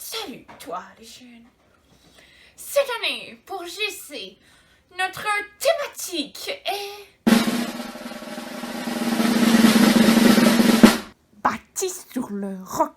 Salut, toi, les jeunes. Cette année, pour JC, notre thématique est... bâti sur le roc.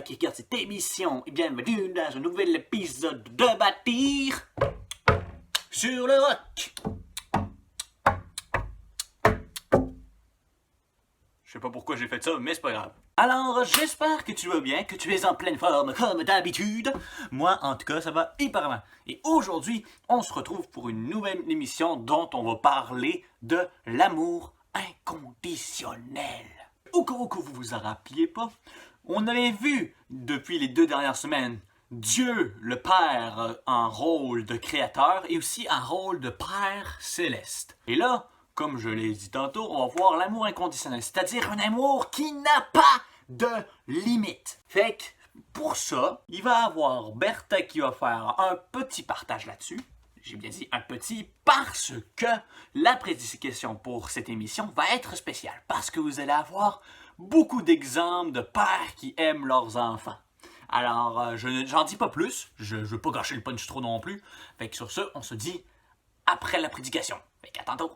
Qui regarde cette émission et bienvenue dans un nouvel épisode de Bâtir sur le roc. Je sais pas pourquoi j'ai fait ça, mais c'est pas grave. Alors, j'espère que tu vas bien, que tu es en pleine forme comme d'habitude. Moi, en tout cas, ça va hyper bien. Et aujourd'hui, on se retrouve pour une nouvelle émission dont on va parler de l'amour inconditionnel. Au cas où vous vous en rappeliez pas, on avait vu depuis les 2 dernières semaines Dieu le Père en rôle de créateur et aussi en rôle de Père céleste. Et là, comme je l'ai dit tantôt, on va voir l'amour inconditionnel, c'est-à-dire un amour qui n'a pas de limite. Fait que pour ça, il va y avoir Bertha qui va faire un petit partage là-dessus. J'ai bien dit un petit parce que la prédication pour cette émission va être spéciale. Parce que vous allez avoir beaucoup d'exemples de pères qui aiment leurs enfants. Alors, j'en dis pas plus. Je veux pas gâcher le punch trop non plus. Fait que sur ce, on se dit après la prédication. Fait qu'à tantôt.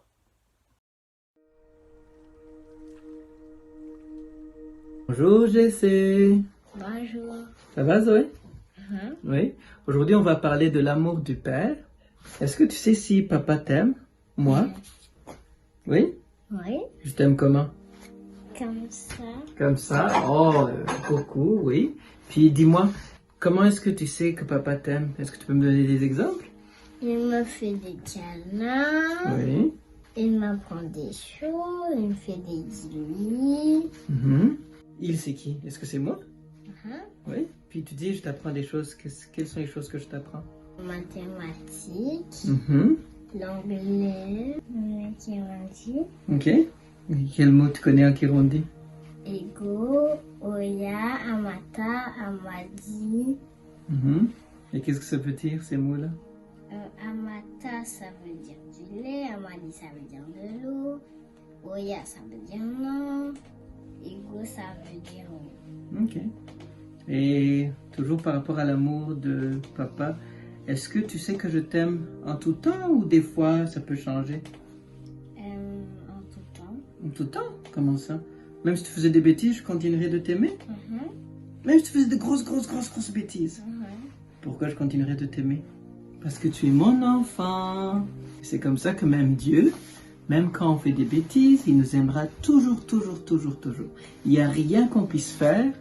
Bonjour Jessé. Bonjour. Ça va Zoé? Oui. Aujourd'hui, on va parler de l'amour du Père. Est-ce que tu sais si papa t'aime? Moi? Oui? Oui, Je t'aime comment? comme ça. Comme ça? Oh, beaucoup, oui. Puis dis-moi, comment est-ce que tu sais que papa t'aime? Est-ce que tu peux me donner des exemples? Il me fait des câlins. Oui. Il m'apprend des choses. Il me fait des lits. Mhm. Il, c'est qui? Est-ce que c'est moi? Hein? Oui. Puis tu dis, je t'apprends des choses. Quelles sont les choses que je t'apprends? Mathématiques, Mhm. l'anglais, le kirundi, Ok. Et quel mot tu connais en Kirundi? ego, oya, amata, amadi. Mhm. Et qu'est-ce que ça veut dire ces mots-là? Amata, ça veut dire du lait. Amadi, ça veut dire de l'eau. Oya, ça veut dire non. Ego, ça veut dire oui. Ok. Et toujours par rapport à l'amour de papa, est-ce que tu sais que je t'aime en tout temps ou des fois ça peut changer? En tout temps. En tout temps? Comment ça? Même si tu faisais des bêtises, je continuerais de t'aimer? Mhm. Même si tu faisais de grosses bêtises? Mhm. Pourquoi je continuerais de t'aimer? Parce que tu es mon enfant. C'est comme ça que même Dieu, même quand on fait des bêtises, il nous aimera toujours. Il n'y a rien qu'on puisse faire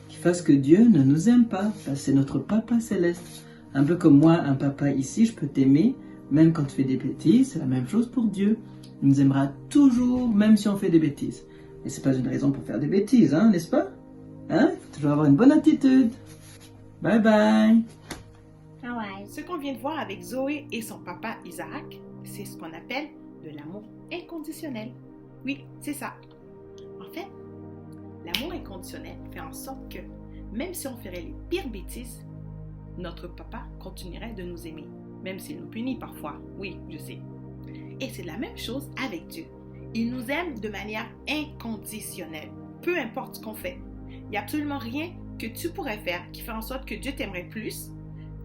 qui fasse que Dieu ne nous aime pas. Parce que c'est notre Papa céleste. Un peu comme moi, un papa ici, je peux t'aimer, même quand tu fais des bêtises. C'est la même chose pour Dieu. Il nous aimera toujours, même si on fait des bêtises. Et c'est pas une raison pour faire des bêtises, hein, n'est-ce pas? Hein? Il faut toujours avoir une bonne attitude. Bye bye. Ah ouais. Ce qu'on vient de voir avec Zoé et son papa Isaac, c'est ce qu'on appelle de l'amour inconditionnel. Oui, c'est ça. En fait, l'amour inconditionnel fait en sorte que, même si on ferait les pires bêtises, notre papa continuerait de nous aimer, même s'il nous punit parfois. Oui, je sais. Et c'est la même chose avec Dieu. Il nous aime de manière inconditionnelle, peu importe ce qu'on fait. Il n'y a absolument rien que tu pourrais faire qui fait en sorte que Dieu t'aimerait plus.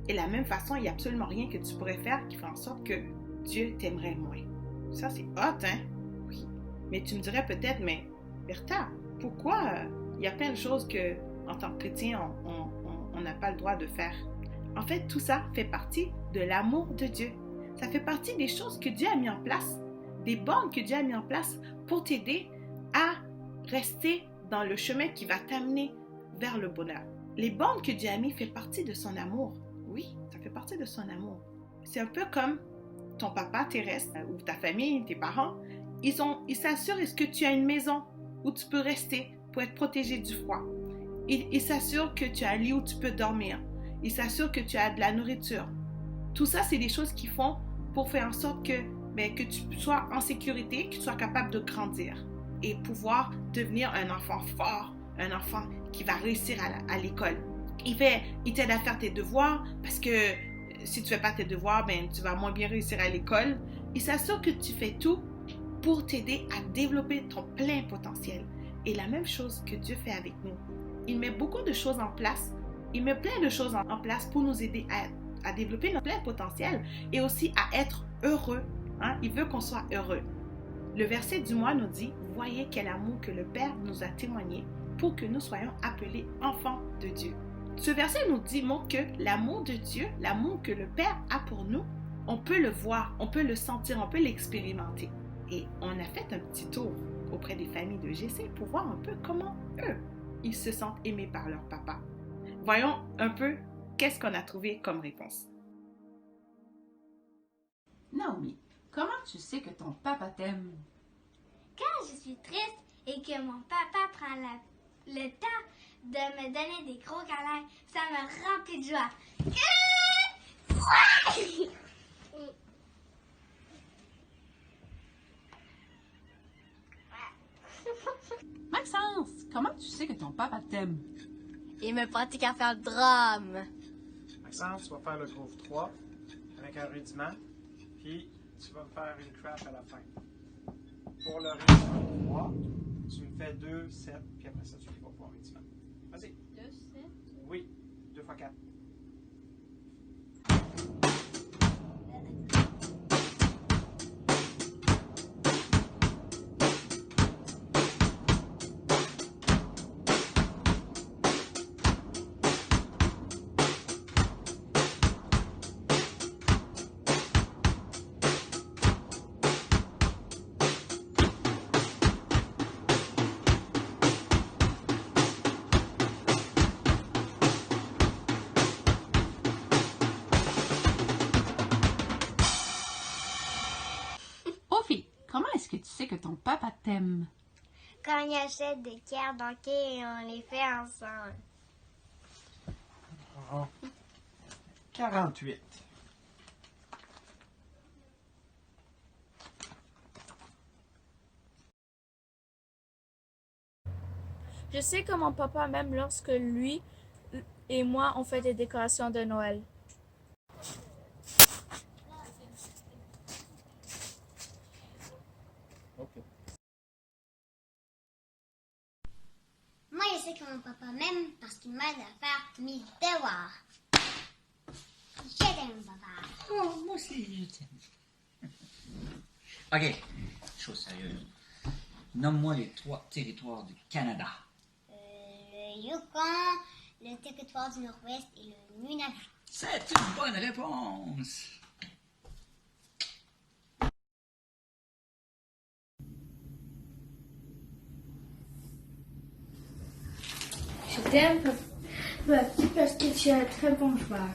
Et de la même façon, il n'y a absolument rien que tu pourrais faire qui fait en sorte que Dieu t'aimerait moins. Ça, c'est hot, hein? Oui. Mais tu me dirais peut-être, mais Bertha, pourquoi il y a plein de choses que, en tant que chrétien, on n'a pas le droit de faire? En fait, tout ça fait partie de l'amour de Dieu. Ça fait partie des choses que Dieu a mis en place, des bornes que Dieu a mis en place pour t'aider à rester dans le chemin qui va t'amener vers le bonheur. Les bornes que Dieu a mis fait partie de son amour. Oui, ça fait partie de son amour. C'est un peu comme ton papa terrestre ou ta famille, tes parents. Ils s'assurent est-ce que tu as une maison où tu peux rester pour être protégé du froid. Ils s'assurent que tu as un lit où tu peux dormir. Ils s'assurent que tu as de la nourriture. Tout ça, c'est des choses qu'ils font pour faire en sorte que mais que tu sois en sécurité, que tu sois capable de grandir et pouvoir devenir un enfant fort, un enfant qui va réussir à l'école. Il t'aide à faire tes devoirs parce que si tu ne fais pas tes devoirs, ben, tu vas moins bien réussir à l'école. Il s'assure que tu fais tout pour t'aider à développer ton plein potentiel. Et la même chose que Dieu fait avec nous. Il met beaucoup de choses en place. Il met plein de choses en place pour nous aider à développer notre plein potentiel et aussi à être heureux. Hein? Il veut qu'on soit heureux. Le verset du mois nous dit, « Voyez quel amour que le Père nous a témoigné pour que nous soyons appelés enfants de Dieu. » Ce verset nous dit, montre que l'amour de Dieu, l'amour que le Père a pour nous, on peut le voir, on peut le sentir, on peut l'expérimenter. Et on a fait un petit tour auprès des familles de GC pour voir un peu comment eux, ils se sentent aimés par leur papa. Voyons un peu qu'est-ce qu'on a trouvé comme réponse. Naomi, comment tu sais que ton papa t'aime? Quand je suis triste et que mon papa prend le temps de me donner des gros câlins, ça me remplit de joie. Maxence, comment tu sais que ton papa t'aime? Il me pratique à faire le drum. Maxence, tu vas faire le groove 3 avec un rudiment, puis tu vas me faire une crash à la fin. Pour le rudiment 3, tu me fais 2, 7, puis après ça, tu vas voir un rudiment. Vas-y. 2, 7. Oui, 2 x 4. Ophi, comment est-ce que tu sais que ton papa t'aime? Quand il achète des cartes banquées et on les fait ensemble. 48. Je sais que mon papa m'aime lorsque lui et moi on fait des décorations de Noël. Moi, je sais que mon papa m'aime parce qu'il m'aide à faire mes devoirs. Je t'aime, papa. Oh, moi aussi, je t'aime. OK, chose sérieuse. Nomme-moi les 3 territoires du Canada. Le Yukon, le territoire du Nord-Ouest et le Nunavut. C'est une bonne réponse. Je t'aime parce que tu es un très bon joueur.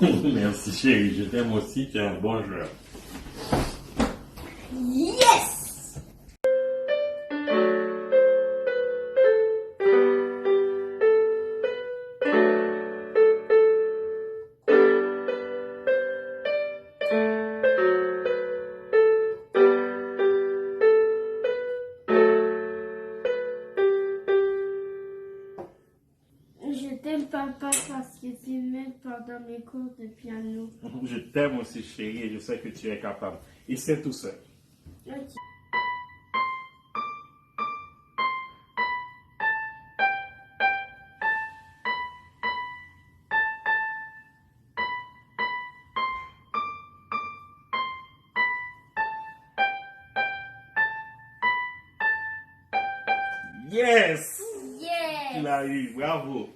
Merci chérie, je t'aime aussi, tu es un bon joueur. Yes! Je t'aime, papa, parce que tu m'aides pendant mes cours de piano. Je t'aime aussi chérie et je sais que tu es capable. Et c'est tout ça. Ok. Yes! Yes! Tu l'as eu, bravo!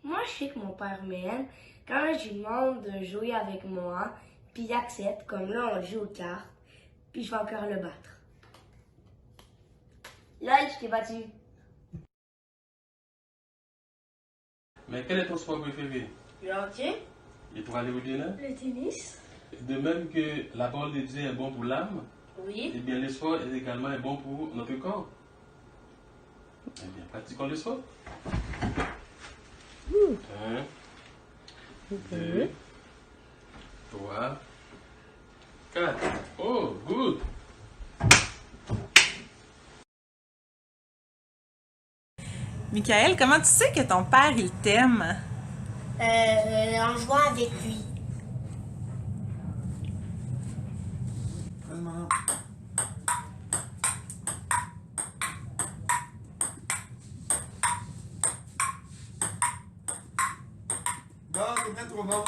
Moi, je sais que mon père m'aime quand je lui demande de jouer avec moi, puis il accepte, comme là, on joue aux cartes, puis je vais encore le battre. Là, je t'ai battu. Mais quel est ton sport préféré? Le hockey, Et pour aller au dîner? le tennis, De même que la parole de Dieu est bon pour l'âme, oui, eh bien le sport est également bon pour notre corps. Eh bien, pratiquons le sport. 1, 2, 3, 4. Oh, good! Michael, comment tu sais que ton père, il t'aime? En jouant avec lui. Non, t'es bien trop bon.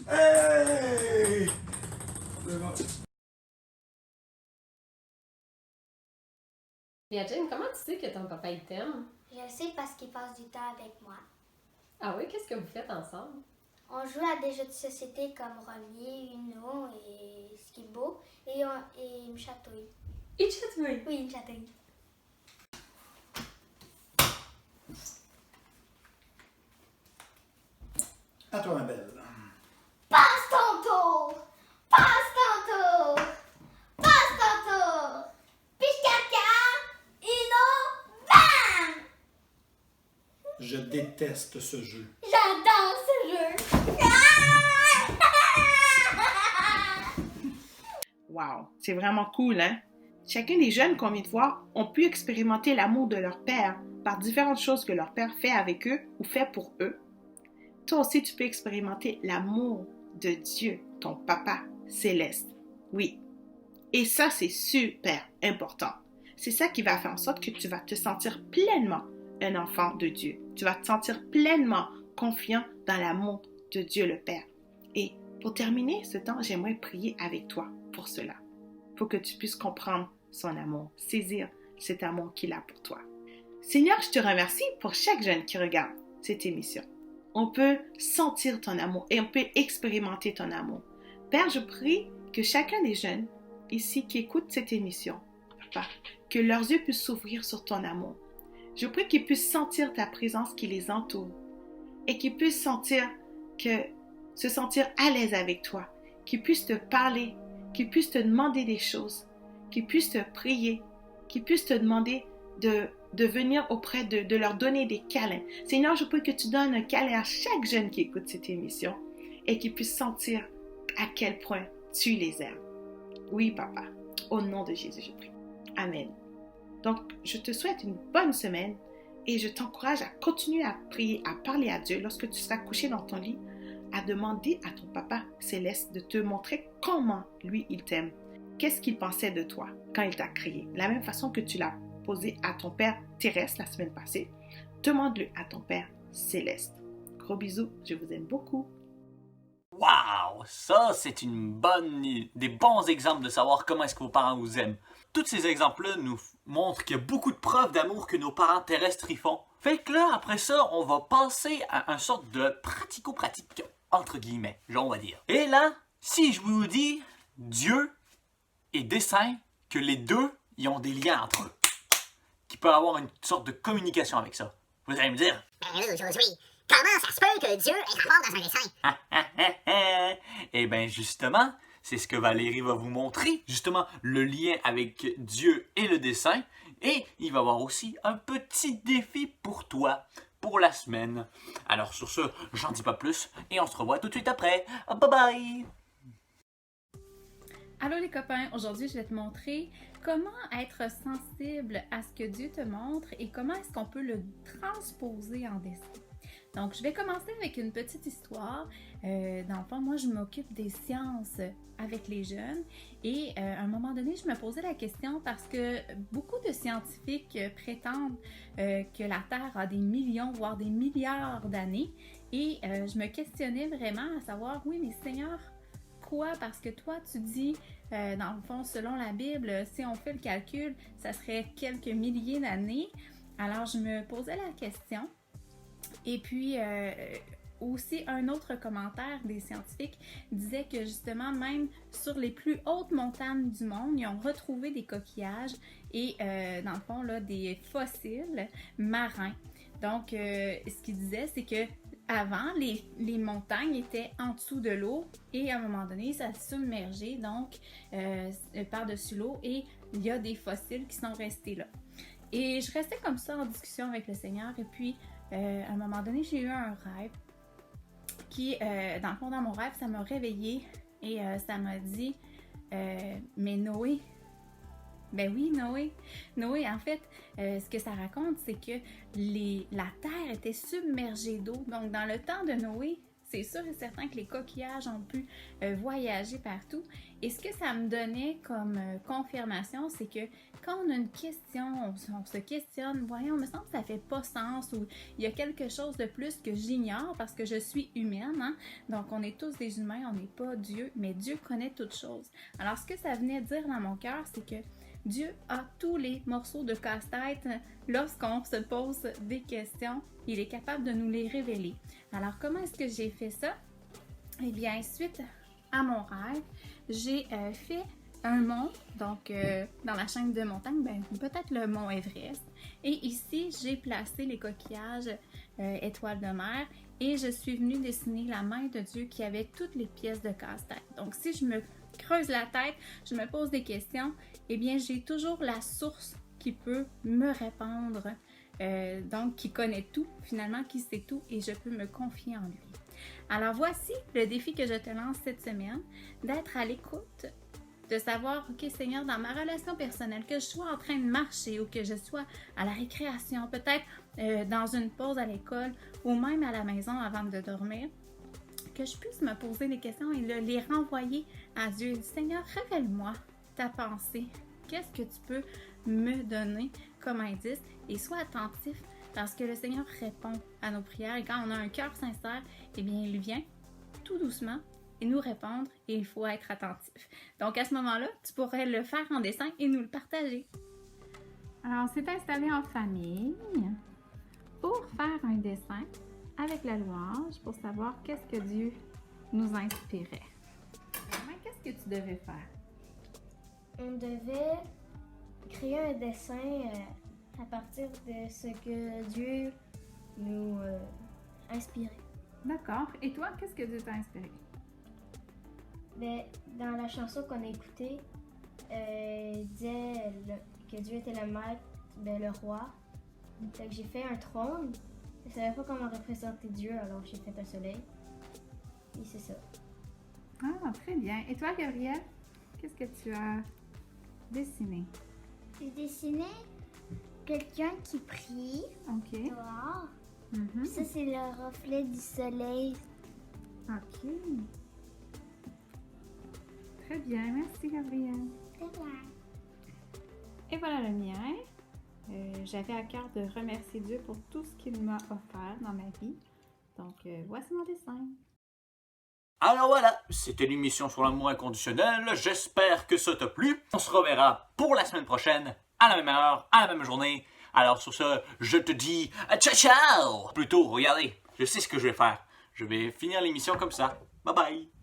Hey! C'est bon. Jane, comment tu sais que ton papa il t'aime? Je le sais parce qu'il passe du temps avec moi. Ah oui, qu'est-ce que vous faites ensemble? On joue à des jeux de société comme Romier, Uno et Skibo et il me chatouille. Il te chatouille? Oui, il me chatouille. À toi, ma belle. Passe ton tour! Passe ton tour! Passe ton tour! Piche-caca! Uno! Bam! Je déteste ce jeu. J'adore ce jeu! Wow, c'est vraiment cool, hein? Chacun des jeunes qu'on vient de voir ont pu expérimenter l'amour de leur père par différentes choses que leur père fait avec eux ou fait pour eux. Toi aussi, tu peux expérimenter l'amour de Dieu, ton Papa céleste. Oui. Et ça, c'est super important. C'est ça qui va faire en sorte que tu vas te sentir pleinement un enfant de Dieu. Tu vas te sentir pleinement confiant dans l'amour de Dieu le Père. Et pour terminer ce temps, j'aimerais prier avec toi pour cela. Pour que tu puisses comprendre son amour, saisir cet amour qu'il a pour toi. Seigneur, je te remercie pour chaque jeune qui regarde cette émission. On peut sentir ton amour et on peut expérimenter ton amour. Père, je prie que chacun des jeunes ici qui écoutent cette émission, Papa, que leurs yeux puissent s'ouvrir sur ton amour. Je prie qu'ils puissent sentir ta présence qui les entoure et qu'ils puissent se sentir à l'aise avec toi, qu'ils puissent te parler, qu'ils puissent te demander des choses, qu'ils puissent te prier, qu'ils puissent te demander de venir auprès de leur donner des câlins. Seigneur, je prie que tu donnes un câlin à chaque jeune qui écoute cette émission et qu'ils puissent sentir à quel point tu les aimes. Oui, Papa, au nom de Jésus, je prie. Amen. Donc, je te souhaite une bonne semaine et je t'encourage à continuer à prier, à parler à Dieu lorsque tu seras couché dans ton lit, à demander à ton Papa céleste de te montrer comment lui, il t'aime. Qu'est-ce qu'il pensait de toi quand il t'a créé? La même façon que tu l'as posé à ton Père terrestre la semaine passée, demande-le à ton Père céleste. Gros bisous, je vous aime beaucoup. Wow! Ça, c'est des bons exemples de savoir comment est-ce que vos parents vous aiment. Tous ces exemples-là nous montrent qu'il y a beaucoup de preuves d'amour que nos parents terrestres y font. Fait que là, après ça, on va passer à une sorte de pratico-pratique, entre guillemets, on va dire. Et là, si je vous dis Dieu et dessin, que les deux, ils ont des liens entre eux, qui peut avoir une sorte de communication avec ça. Vous allez me dire? Ben oui, Josué, comment ça se peut que Dieu ait rapport dans un dessin? Eh bien, justement, c'est ce que Valérie va vous montrer. Justement, le lien avec Dieu et le dessin. Et il va y avoir aussi un petit défi pour toi, pour la semaine. Alors sur ce, j'en dis pas plus et on se revoit tout de suite après. Bye bye! Allô les copains, aujourd'hui je vais te montrer comment être sensible à ce que Dieu te montre et comment est-ce qu'on peut le transposer en dessin. Donc je vais commencer avec une petite histoire. Dans le fond, moi je m'occupe des sciences avec les jeunes et à un moment donné je me posais la question parce que beaucoup de scientifiques prétendent que la Terre a des millions voire des milliards d'années et je me questionnais vraiment à savoir, oui mais Seigneur, quoi? Parce que toi, tu dis, dans le fond, selon la Bible, si on fait le calcul, ça serait quelques milliers d'années. Alors, je me posais la question. Et puis, aussi, un autre commentaire des scientifiques disait que justement, même sur les plus hautes montagnes du monde, ils ont retrouvé des coquillages et, dans le fond, là, des fossiles marins. Donc, ce qu'il disait, c'est que avant, les montagnes étaient en dessous de l'eau et à un moment donné, ça s'est submergé donc par-dessus l'eau et il y a des fossiles qui sont restés là. Et je restais comme ça en discussion avec le Seigneur et puis à un moment donné, j'ai eu un rêve qui, dans le fond, dans mon rêve, ça m'a réveillée et ça m'a dit mais Noé, ben oui, Noé. Noé, en fait, ce que ça raconte, c'est que la terre était submergée d'eau. Donc, dans le temps de Noé, c'est sûr et certain que les coquillages ont pu voyager partout. Et ce que ça me donnait comme confirmation, c'est que quand on a une question, on se questionne, voyons, me semble que ça fait pas sens ou il y a quelque chose de plus que j'ignore parce que je suis humaine, hein? Donc on est tous des humains, on n'est pas Dieu, mais Dieu connaît toutes choses. Alors ce que ça venait dire dans mon cœur, c'est que Dieu a tous les morceaux de casse-tête. Lorsqu'on se pose des questions, il est capable de nous les révéler. Alors, comment est-ce que j'ai fait ça? Eh bien, suite à mon rêve, j'ai fait un mont, donc dans la chaîne de montagne, ben, peut-être le mont Everest. Et ici, j'ai placé les coquillages étoiles de mer et je suis venue dessiner la main de Dieu qui avait toutes les pièces de casse-tête. Donc, si je me creuse la tête, je me pose des questions, eh bien, j'ai toujours la source qui peut me répondre, donc qui connaît tout, finalement, qui sait tout, et je peux me confier en lui. Alors, voici le défi que je te lance cette semaine, d'être à l'écoute, de savoir, OK, Seigneur, dans ma relation personnelle, que je sois en train de marcher ou que je sois à la récréation, peut-être dans une pause à l'école ou même à la maison avant de dormir, que je puisse me poser des questions et les renvoyer à Dieu. Seigneur, révèle-moi ta pensée. Qu'est-ce que tu peux me donner comme indice? Et sois attentif parce que le Seigneur répond à nos prières. Et quand on a un cœur sincère, eh bien, il vient tout doucement et nous répondre et il faut être attentif. Donc, à ce moment-là, tu pourrais le faire en dessin et nous le partager. Alors, on s'est installé en famille pour faire un dessin avec la louange pour savoir qu'est-ce que Dieu nous inspirait. Qu'est-ce que tu devais faire? On devait créer un dessin à partir de ce que Dieu nous inspirait. D'accord. Et toi, qu'est-ce que Dieu t'a inspiré? Ben, dans la chanson qu'on a écoutée, il disait que Dieu était le maître, ben, le roi. Donc j'ai fait un trône. Je savais pas comment représenter Dieu, alors j'ai fait un soleil. Et c'est ça. Ah, très bien. Et toi, Gabrielle, qu'est-ce que tu as dessiné? J'ai dessiné quelqu'un qui prie dehors. Ça, c'est le reflet du soleil. OK. Très bien. Merci, Gabrielle. Très bien. Et voilà le mien. J'avais à cœur de remercier Dieu pour tout ce qu'il m'a offert dans ma vie. Donc, voici mon dessin. Alors voilà, c'était l'émission sur l'amour inconditionnel. J'espère que ça t'a plu. On se reverra pour la semaine prochaine, à la même heure, à la même journée. Alors sur ce, je te dis ciao ciao. Plutôt, regardez, je sais ce que je vais faire. Je vais finir l'émission comme ça. Bye bye.